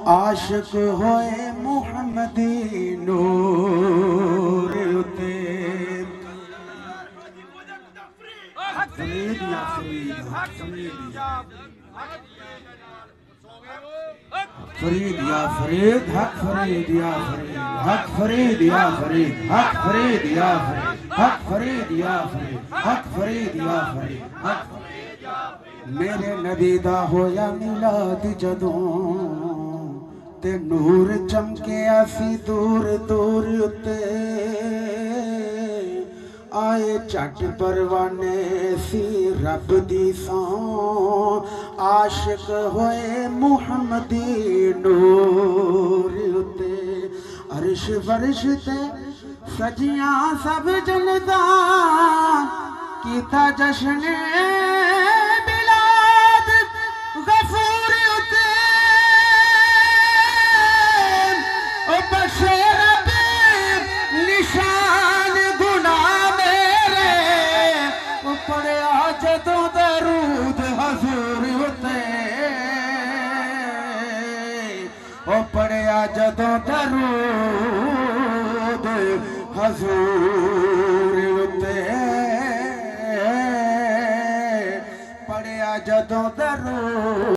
عاشق ہوئے محمدی نور اتے فرید یا فرید فرید یا فرید حق فرید یا فرید حق فرید یا فرید حق فرید یا فرید حق فرید یا فرید حق فرید یا فرید حق میرے نبی دا ہویا میلاد جدوں تے نور چمکے آسی دور دور اتے آئے چٹ پروانے سی رب دی سان عاشق ہوئے محمدی نور اتے عرش فرش تے سجیاں سب جندان کیتا جشن بلاد غفور اتے او بشیر نشان گناہ میرے او پڑیا جدوں درود حضور اتے او پڑیا جدوں درود حضور